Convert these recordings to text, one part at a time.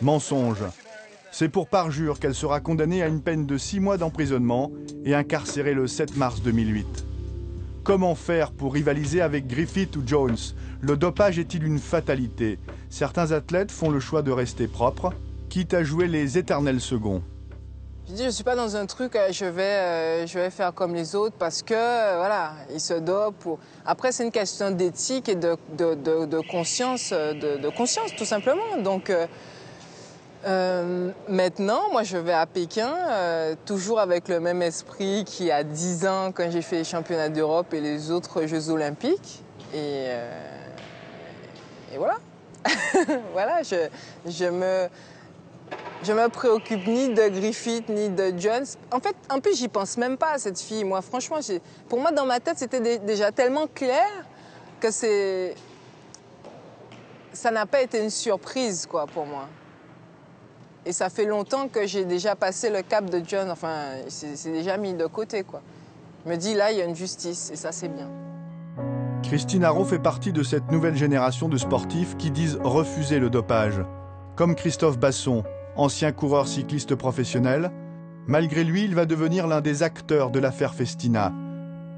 Mensonge. C'est pour parjure qu'elle sera condamnée à une peine de 6 mois d'emprisonnement et incarcérée le 7 mars 2008. Comment faire pour rivaliser avec Griffith ou Jones? Le dopage est-il une fatalité? Certains athlètes font le choix de rester propres, quitte à jouer les éternels seconds. Je dis, je ne suis pas dans un truc, je vais faire comme les autres parce que, voilà, ils se dopent. Après, c'est une question d'éthique et de conscience, de conscience, tout simplement. Donc, maintenant, moi, je vais à Pékin, toujours avec le même esprit qu'il y a 10 ans quand j'ai fait les championnats d'Europe et les autres Jeux olympiques. Et voilà. Voilà, je me préoccupe ni de Griffith, ni de Jones. En fait, en plus, j'y pense même pas à cette fille. Moi, franchement, pour moi, dans ma tête, c'était déjà tellement clair que ça n'a pas été une surprise, quoi, pour moi. Et ça fait longtemps que j'ai déjà passé le cap de Jones. Enfin, c'est déjà mis de côté, quoi. Je me dis, là, il y a une justice, et ça, c'est bien. Christine Arrau fait partie de cette nouvelle génération de sportifs qui disent refuser le dopage. Comme Christophe Basson, ancien coureur cycliste professionnel, malgré lui, il va devenir l'un des acteurs de l'affaire Festina.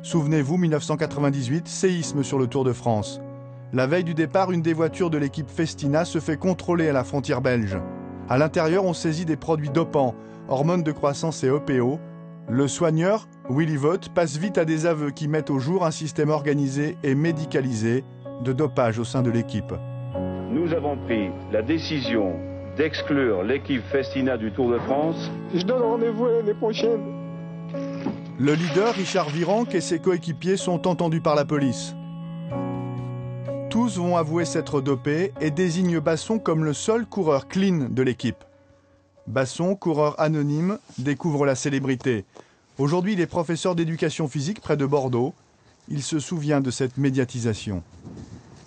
Souvenez-vous, 1998, séisme sur le Tour de France. La veille du départ, une des voitures de l'équipe Festina se fait contrôler à la frontière belge. À l'intérieur, on saisit des produits dopants, hormones de croissance et EPO. Le soigneur, Willy Vogt, passe vite à des aveux qui mettent au jour un système organisé et médicalisé de dopage au sein de l'équipe. Nous avons pris la décision d'exclure l'équipe Festina du Tour de France. Je donne rendez-vous l'année prochaine. Le leader, Richard Virenque, et ses coéquipiers sont entendus par la police. Tous vont avouer s'être dopés et désignent Basson comme le seul coureur clean de l'équipe. Basson, coureur anonyme, découvre la célébrité. Aujourd'hui, il est professeur d'éducation physique près de Bordeaux. Il se souvient de cette médiatisation.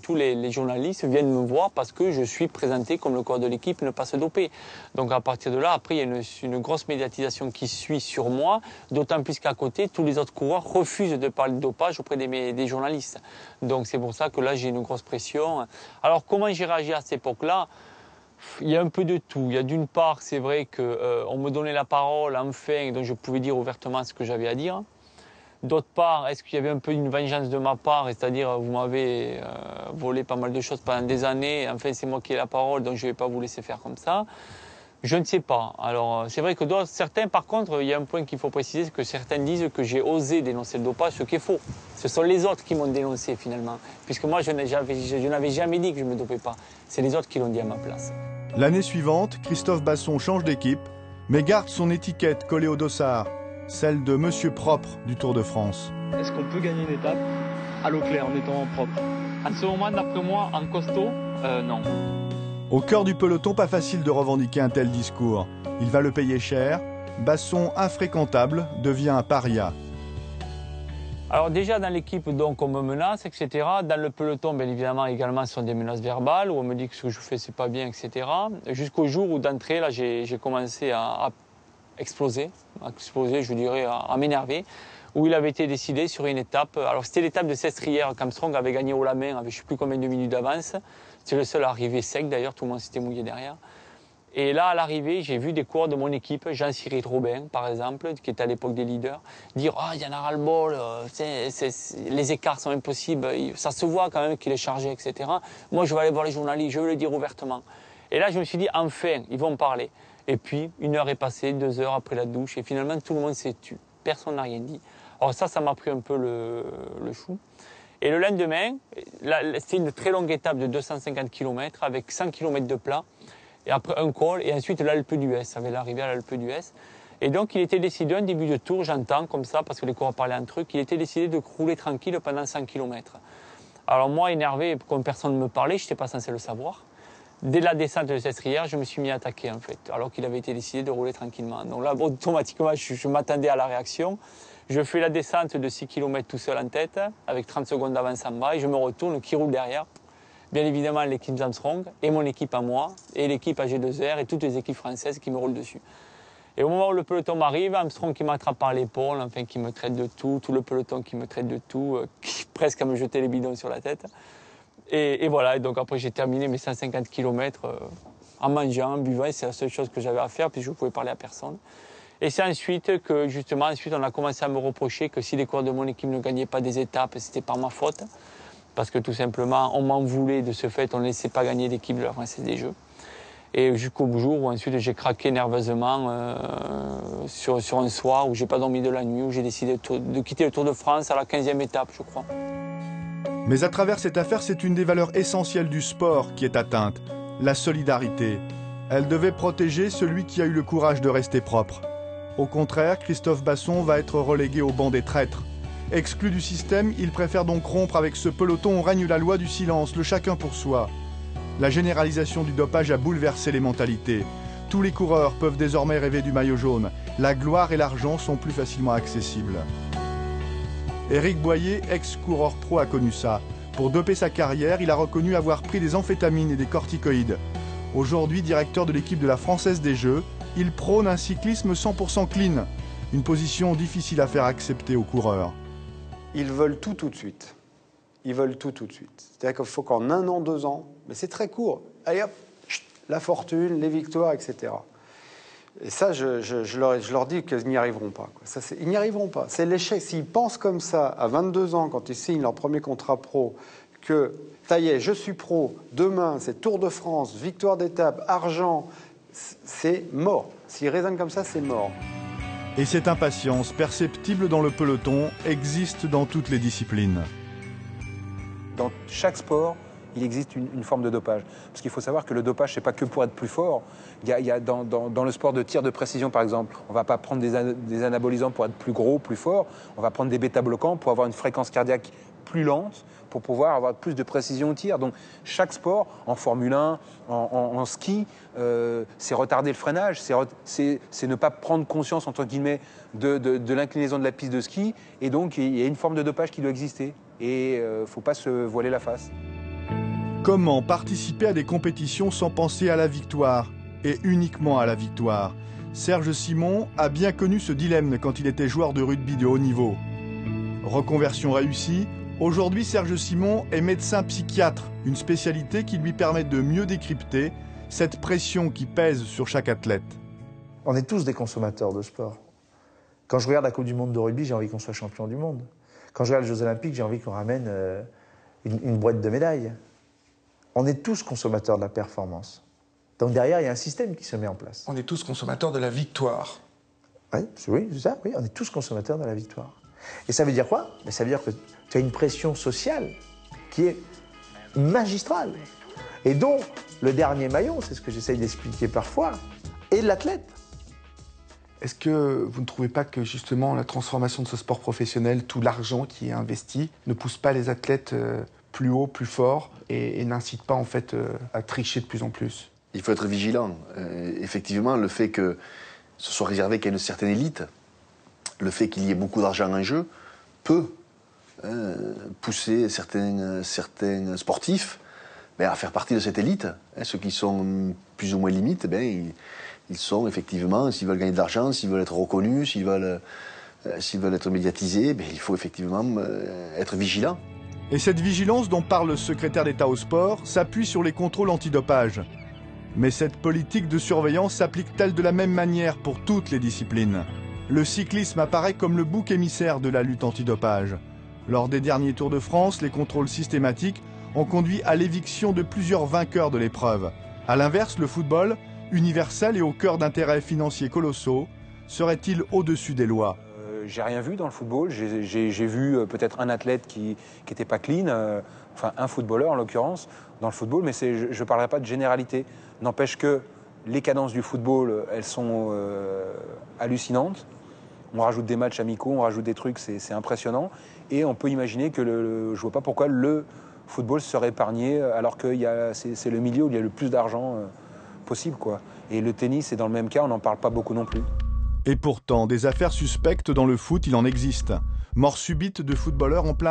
Tous les journalistes viennent me voir parce que je suis présenté comme le coureur de l'équipe, ne pas se doper. Donc à partir de là, après, il y a une grosse médiatisation qui suit sur moi, d'autant plus qu'à côté, tous les autres coureurs refusent de parler de dopage auprès des journalistes. Donc c'est pour ça que là, j'ai une grosse pression. Alors comment j'ai réagi à cette époque-là? Il y a un peu de tout. Il y a d'une part, c'est vrai qu'on me donnait la parole enfin, donc je pouvais dire ouvertement ce que j'avais à dire. D'autre part, est-ce qu'il y avait un peu une vengeance de ma part, c'est-à-dire vous m'avez volé pas mal de choses pendant des années, enfin c'est moi qui ai la parole, donc je ne vais pas vous laisser faire comme ça. Je ne sais pas. Alors c'est vrai que certains, par contre, il y a un point qu'il faut préciser, c'est que certains disent que j'ai osé dénoncer le dopage, ce qui est faux. Ce sont les autres qui m'ont dénoncé finalement, puisque moi je n'avais jamais dit que je ne me dopais pas. C'est les autres qui l'ont dit à ma place. L'année suivante, Christophe Basson change d'équipe, mais garde son étiquette collée au dossard, celle de Monsieur Propre du Tour de France. Est-ce qu'on peut gagner une étape à l'eau claire en étant propre? En ce moment, d'après moi, en costaud, non. Au cœur du peloton, pas facile de revendiquer un tel discours. Il va le payer cher. Basson, infréquentable, devient un paria. Alors déjà dans l'équipe, donc on me menace, etc. Dans le peloton, bien évidemment, également, ce sont des menaces verbales où on me dit que ce que je fais, c'est pas bien, etc. Jusqu'au jour où d'entrée, là, j'ai commencé à exploser, je dirais, à m'énerver, où il avait été décidé sur une étape. Alors c'était l'étape de Sestriere qu'Armstrong avait gagné haut la main avec je ne sais plus combien de minutes d'avance. C'était le seul à arriver sec d'ailleurs, tout le monde s'était mouillé derrière. Et là, à l'arrivée, j'ai vu des coureurs de mon équipe, Jean-Cyril Robin, par exemple, qui était à l'époque des leaders, dire « Ah, il y en a ras-le-bol, les écarts sont impossibles, ça se voit quand même qu'il est chargé, etc. » Moi, je vais aller voir les journalistes, je veux le dire ouvertement. Et là, je me suis dit « Enfin, ils vont me parler. » Et puis, 1 heure est passée, 2 heures après la douche, et finalement, tout le monde s'est tu. Personne n'a rien dit. Alors ça m'a pris un peu le chou. Et le lendemain, c'était une très longue étape de 250 km, avec 100 km de plat, et après un col, et ensuite l'Alpe d'Huez, ça avait l'arrivée à l'Alpe d'Huez. Et donc, il était décidé, un début de tour, j'entends comme ça, parce que les coureurs parlaient entre eux, qu'il était décidé de rouler tranquille pendant 100 km. Alors moi, énervé, comme personne ne me parlait, je n'étais pas censé le savoir. Dès la descente de Sestriere, je me suis mis à attaquer, en fait, alors qu'il avait été décidé de rouler tranquillement. Donc là, automatiquement, je m'attendais à la réaction. Je fais la descente de 6 km tout seul en tête, avec 30 secondes d'avance en bas, et je me retourne, qui roule derrière. Bien évidemment, l'équipe Armstrong, et mon équipe à moi, et l'équipe AG2R, et toutes les équipes françaises qui me roulent dessus. Et au moment où le peloton m'arrive, Armstrong qui m'attrape par l'épaule, enfin qui me traite de tout le peloton qui me traite de tout, presque à me jeter les bidons sur la tête. Et voilà, et donc après j'ai terminé mes 150 km en mangeant, en buvant, c'est la seule chose que j'avais à faire, puis je ne pouvais parler à personne. Et c'est ensuite que, justement, on a commencé à me reprocher que si les coureurs de mon équipe ne gagnaient pas des étapes, c'était par ma faute. Parce que tout simplement, on m'en voulait de ce fait, on ne laissait pas gagner l'équipe de la Française des Jeux. Et jusqu'au jour où ensuite j'ai craqué nerveusement sur un soir où j'ai pas dormi de la nuit, où j'ai décidé de quitter le Tour de France à la 15e étape, je crois. Mais à travers cette affaire, c'est une des valeurs essentielles du sport qui est atteinte, la solidarité. Elle devait protéger celui qui a eu le courage de rester propre. Au contraire, Christophe Basson va être relégué au banc des traîtres. Exclu du système, il préfère donc rompre avec ce peloton où règne la loi du silence, le chacun pour soi. La généralisation du dopage a bouleversé les mentalités. Tous les coureurs peuvent désormais rêver du maillot jaune. La gloire et l'argent sont plus facilement accessibles. Éric Boyer, ex-coureur pro, a connu ça. Pour doper sa carrière, il a reconnu avoir pris des amphétamines et des corticoïdes. Aujourd'hui, directeur de l'équipe de la Française des Jeux, il prône un cyclisme 100% clean. Une position difficile à faire accepter aux coureurs. Ils veulent tout de suite. Ils veulent tout de suite. C'est-à-dire qu'il faut qu'en 1 an, 2 ans, mais c'est très court, allez hop, la fortune, les victoires, etc. Et ça, je leur dis qu'ils n'y arriveront pas. Ça, ils n'y arriveront pas. C'est l'échec. S'ils pensent comme ça, à 22 ans, quand ils signent leur premier contrat pro, que ça y est, je suis pro, demain, c'est Tour de France, victoire d'étape, argent, c'est mort. S'ils raisonnent comme ça, c'est mort. Et cette impatience, perceptible dans le peloton, existe dans toutes les disciplines. Dans chaque sport, il existe une forme de dopage. Parce qu'il faut savoir que le dopage, c'est pas que pour être plus fort. Il y a dans le sport de tir de précision, par exemple, on va pas prendre des anabolisants pour être plus gros, plus fort. On va prendre des bêta-bloquants pour avoir une fréquence cardiaque plus lente, pour pouvoir avoir plus de précision au tir. Donc chaque sport, en Formule 1, en ski, c'est retarder le freinage, c'est ne pas prendre conscience, entre guillemets, de l'inclinaison de la piste de ski. Et donc il y a une forme de dopage qui doit exister. Et il ne faut pas se voiler la face. Comment participer à des compétitions sans penser à la victoire, et uniquement à la victoire? Serge Simon a bien connu ce dilemme quand il était joueur de rugby de haut niveau. Reconversion réussie, aujourd'hui Serge Simon est médecin psychiatre, une spécialité qui lui permet de mieux décrypter cette pression qui pèse sur chaque athlète. On est tous des consommateurs de sport. Quand je regarde la Coupe du Monde de rugby, j'ai envie qu'on soit champion du monde. Quand je regarde les Jeux Olympiques, j'ai envie qu'on ramène une boîte de médailles. On est tous consommateurs de la performance. Donc derrière, il y a un système qui se met en place. On est tous consommateurs de la victoire. Oui, c'est ça, oui, on est tous consommateurs de la victoire. Et ça veut dire quoi? Ça veut dire que tu as une pression sociale qui est magistrale. Et dont le dernier maillon, c'est ce que j'essaye d'expliquer parfois, est l'athlète. Est-ce que vous ne trouvez pas que justement la transformation de ce sport professionnel, tout l'argent qui est investi, ne pousse pas les athlètes plus haut, plus fort et n'incite pas en fait à tricher de plus en plus? Il faut être vigilant. Effectivement, le fait que ce soit réservé qu'à une certaine élite, le fait qu'il y ait beaucoup d'argent en jeu, peut pousser certains sportifs à faire partie de cette élite. Ceux qui sont plus ou moins limites, ils sont effectivement, s'ils veulent gagner de l'argent, s'ils veulent être reconnus, s'ils veulent être médiatisés, il faut effectivement être vigilant. Et cette vigilance dont parle le secrétaire d'État au sport s'appuie sur les contrôles antidopage. Mais cette politique de surveillance s'applique-t-elle de la même manière pour toutes les disciplines? Le cyclisme apparaît comme le bouc émissaire de la lutte antidopage. Lors des derniers Tours de France, les contrôles systématiques ont conduit à l'éviction de plusieurs vainqueurs de l'épreuve. A l'inverse, le football, universel et au cœur d'intérêts financiers colossaux, serait-il au-dessus des lois? J'ai rien vu dans le football. J'ai vu peut-être un athlète qui n'était pas clean, enfin un footballeur en l'occurrence, dans le football, mais je ne parlerai pas de généralité. N'empêche que les cadences du football, elles sont hallucinantes. On rajoute des matchs amicaux, on rajoute des trucs, c'est impressionnant. Et on peut imaginer que je ne vois pas pourquoi le football serait épargné alors que c'est le milieu où il y a le plus d'argent possible, quoi. Et le tennis est dans le même cas, on n'en parle pas beaucoup non plus. Et pourtant, des affaires suspectes dans le foot, il en existe. Mort subite de footballeurs en plein